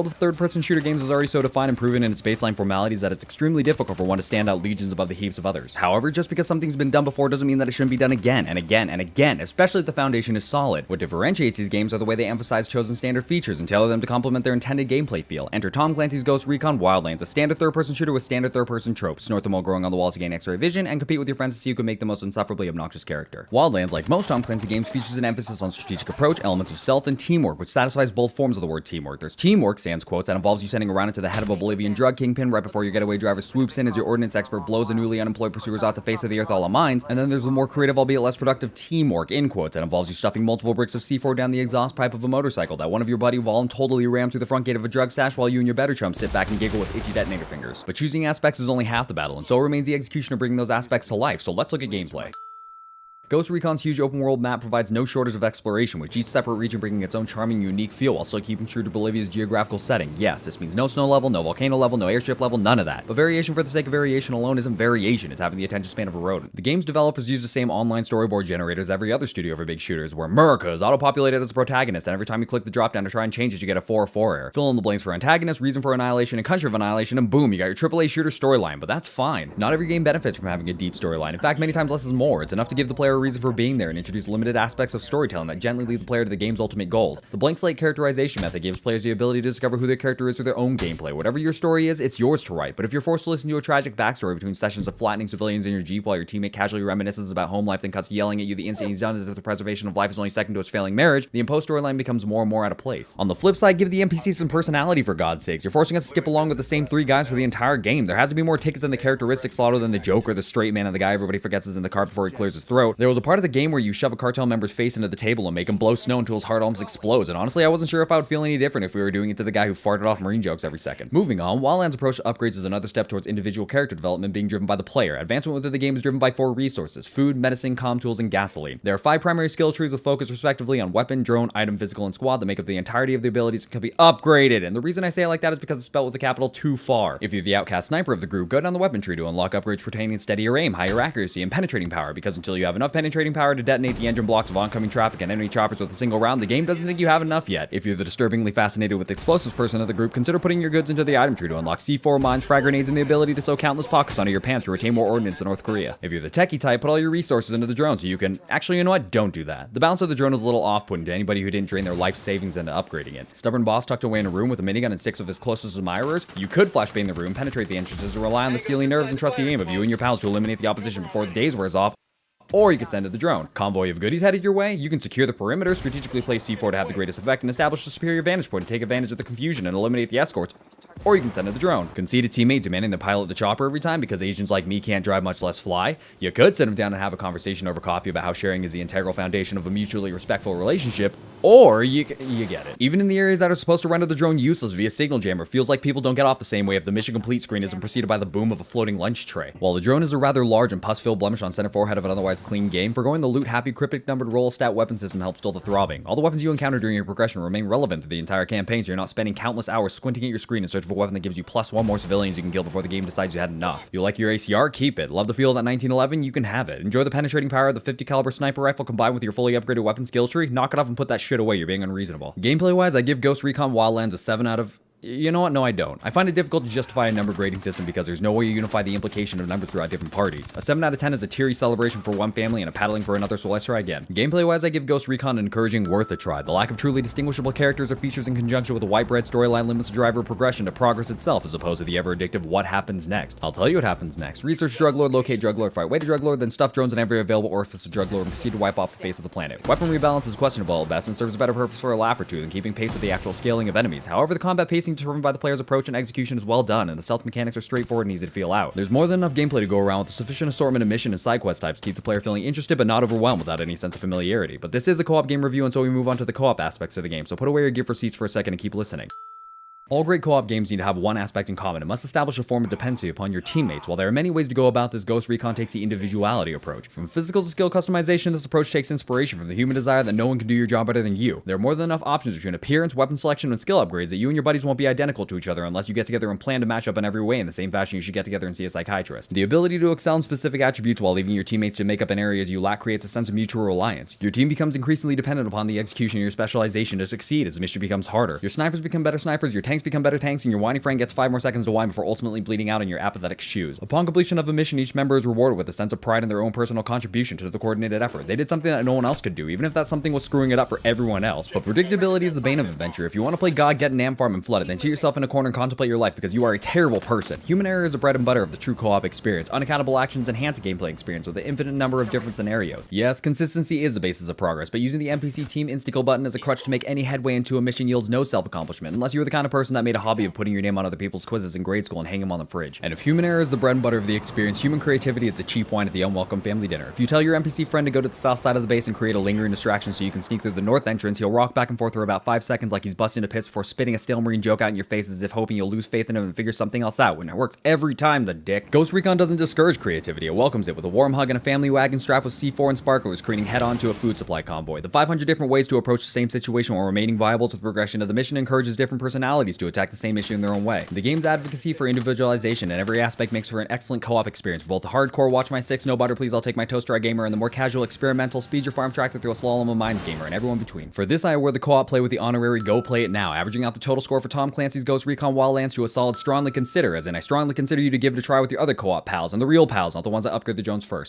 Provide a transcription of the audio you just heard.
world of third-person shooter games is already so defined and proven in its baseline formalities that it's extremely difficult for one to stand out legions above the heaps of others. However, just because something's been done before doesn't mean that it shouldn't be done again and again and again, especially if the foundation is solid. What differentiates these games are the way they emphasize chosen standard features and tailor them to complement their intended gameplay feel. Enter Tom Clancy's Ghost Recon Wildlands, a standard third-person shooter with standard third-person tropes. Snort them while growing on the walls to gain X-ray vision, and compete with your friends to see who can make the most insufferably obnoxious character. Wildlands, like most Tom Clancy games, features an emphasis on strategic approach, elements of stealth, and teamwork, which satisfies both forms of the word teamwork. There's teamwork, sans quotes, that involves you sending around into the head of a Bolivian drug kingpin right before your getaway driver swoops in as your ordnance expert blows the newly unemployed pursuers off the face of the earth all in mines. And then there's the more creative, albeit less productive, teamwork, in quotes, that involves you stuffing multiple bricks of C4 down the exhaust pipe of a motorcycle that one of your buddy voluntarily rammed through the front gate of a drug stash while you and your better chum sit back and giggle with itchy detonator fingers. But choosing aspects is only half the battle, and so remains the execution of bringing those aspects to life, so let's look at gameplay. Ghost Recon's huge open world map provides no shortage of exploration, with each separate region bringing its own charming, unique feel while still keeping true to Bolivia's geographical setting. Yes, this means no snow level, no volcano level, no airship level, none of that. But variation for the sake of variation alone isn't variation, it's having the attention span of a rodent. The game's developers use the same online storyboard generator as every other studio for big shooters, where America is auto-populated as a protagonist, and every time you click the drop down to try and change it, you get a 404 error. Fill in the blanks for antagonist, reason for annihilation, and country of annihilation, and boom, you got your AAA shooter storyline, but that's fine. Not every game benefits from having a deep storyline. In fact, many times less is more. It's enough to give the player a reason for being there and introduce limited aspects of storytelling that gently lead the player to the game's ultimate goals. The blank slate characterization method gives players the ability to discover who their character is through their own gameplay. Whatever your story is, it's yours to write. But if you're forced to listen to a tragic backstory between sessions of flattening civilians in your Jeep while your teammate casually reminisces about home life then cuts yelling at you the instant he's done as if the preservation of life is only second to his failing marriage, the imposed storyline becomes more and more out of place. On the flip side, give the NPCs some personality for God's sakes. You're forcing us to skip along with the same 3 guys for the entire game. There has to be more tickets in the characteristic slaughter than the Joker, the straight man, and the guy everybody forgets is in the car before he clears his throat. There was a part of the game where you shove a cartel member's face into the table and make him blow snow until his heart almost explodes, and honestly I wasn't sure if I would feel any different if we were doing it to the guy who farted off marine jokes every second. Moving on, Wildlands' approach to upgrades is another step towards individual character development being driven by the player. Advancement within the game is driven by 4 resources: food, medicine, comm tools, and gasoline. There are 5 primary skill trees with focus respectively on weapon, drone, item, physical, and squad that make up the entirety of the abilities that can be upgraded, and the reason I say it like that is because it's spelled with a capital too far. If you're the outcast sniper of the group, go down the weapon tree to unlock upgrades pertaining to steadier aim, higher accuracy, and penetrating power, because until you have enough penetrating power to detonate the engine blocks of oncoming traffic and enemy choppers with a single round, the game doesn't think you have enough yet. If you're the disturbingly fascinated with explosives person of the group, consider putting your goods into the item tree to unlock C4 mines, frag grenades, and the ability to sew countless pockets onto your pants to retain more ordnance than North Korea. If you're the techie type, put all your resources into the drone so you can... Actually, you know what? Don't do that. The balance of the drone is a little off-putting to anybody who didn't drain their life savings into upgrading it. Stubborn boss tucked away in a room with a minigun and 6 of his closest admirers? You could flashbang the room, penetrate the entrances, and rely on the steely nerves and trusty aim of you and your pals to eliminate the opposition before the days wears off. Or you could send it the drone. Convoy of goodies headed your way? You can secure the perimeter, strategically place C4 to have the greatest effect, and establish a superior vantage point to take advantage of the confusion and eliminate the escorts. Or you can send it the drone. Conceited teammate demanding to pilot the chopper every time because Asians like me can't drive much less fly? You could sit him down and have a conversation over coffee about how sharing is the integral foundation of a mutually respectful relationship. Or you get it. Even in the areas that are supposed to render the drone useless via signal jammer, feels like people don't get off the same way if the mission complete screen isn't preceded by the boom of a floating lunch tray. While the drone is a rather large and pus-filled blemish on center forehead of an otherwise clean game, forgoing the loot-happy cryptic numbered roll stat weapon system helps dull the throbbing. All the weapons you encounter during your progression remain relevant through the entire campaign, so you're not spending countless hours squinting at your screen in search of a weapon that gives you +1 more civilians you can kill before the game decides you had enough. You like your ACR? Keep it. Love the feel of that 1911? You can have it. Enjoy the penetrating power of the 50 caliber sniper rifle combined with your fully upgraded weapon skill tree? Knock it off and put that shit away, you're being unreasonable. Gameplay wise, I give Ghost Recon Wildlands a 7 out of... You know what? No, I don't. I find it difficult to justify a number grading system because there's no way you unify the implication of numbers throughout different parties. A 7 out of 10 is a teary celebration for one family and a paddling for another, so let's try again. Gameplay-wise, I give Ghost Recon an encouraging worth a try. The lack of truly distinguishable characters or features in conjunction with a white bread storyline limits the driver progression to progress itself as opposed to the ever-addictive what happens next. I'll tell you what happens next. Research drug lord, locate drug lord, fight way to drug lord, then stuff drones in every available orifice of drug lord and proceed to wipe off the face of the planet. Weapon rebalance is questionable at best and serves a better purpose for a laugh or two than keeping pace with the actual scaling of enemies. However, the combat pacing determined by the player's approach and execution is well done, and the stealth mechanics are straightforward and easy to feel out. There's more than enough gameplay to go around with a sufficient assortment of mission and side quest types to keep the player feeling interested but not overwhelmed without any sense of familiarity. But this is a co-op game review, and so we move on to the co-op aspects of the game, so put away your gear for seats for a second and keep listening. All great co-op games need to have one aspect in common. It must establish a form of dependency upon your teammates. While there are many ways to go about this, Ghost Recon takes the individuality approach. From physical to skill customization, this approach takes inspiration from the human desire that no one can do your job better than you. There are more than enough options between appearance, weapon selection, and skill upgrades that you and your buddies won't be identical to each other unless you get together and plan to match up in every way in the same fashion you should get together and see a psychiatrist. The ability to excel in specific attributes while leaving your teammates to make up in areas you lack creates a sense of mutual reliance. Your team becomes increasingly dependent upon the execution of your specialization to succeed as the mission becomes harder. Your snipers become better snipers, your tanks tanks become better tanks, and your whiny friend gets 5 more seconds to whine before ultimately bleeding out in your apathetic shoes. Upon completion of a mission, each member is rewarded with a sense of pride in their own personal contribution to the coordinated effort. They did something that no one else could do, even if that something was screwing it up for everyone else. But predictability is the bane of adventure. If you want to play God, get an Am Farm and flood it, then cheat yourself in a corner and contemplate your life because you are a terrible person. Human error is the bread and butter of the true co-op experience. Unaccountable actions enhance the gameplay experience with an infinite number of different scenarios. Yes, consistency is the basis of progress, but using the NPC team insta-kill button as a crutch to make any headway into a mission yields no self-accomplishment, unless you're the kind of person that made a hobby of putting your name on other people's quizzes in grade school and hang them on the fridge. And if human error is the bread and butter of the experience, human creativity is the cheap wine at the unwelcome family dinner. If you tell your NPC friend to go to the south side of the base and create a lingering distraction so you can sneak through the north entrance, he'll rock back and forth for about 5 seconds like he's busting a piss before spitting a stale marine joke out in your face as if hoping you'll lose faith in him and figure something else out, when it works every time, the dick. Ghost Recon doesn't discourage creativity, it welcomes it with a warm hug and a family wagon strapped with C4 and sparklers careening head-on to a food supply convoy. The 500 different ways to approach the same situation while remaining viable to the progression of the mission encourages different personalities to attack the same issue in their own way. The game's advocacy for individualization in every aspect makes for an excellent co-op experience for both the hardcore watch my 6, no butter please I'll take my toaster gamer, and the more casual experimental speed your farm tractor through a slalom of mines gamer, and everyone between. For this I award the co-op play with the honorary go play it now, averaging out the total score for Tom Clancy's Ghost Recon Wildlands to a solid strongly consider, as in I strongly consider you to give it a try with your other co-op pals, and the real pals, not the ones that upgrade the Jones first.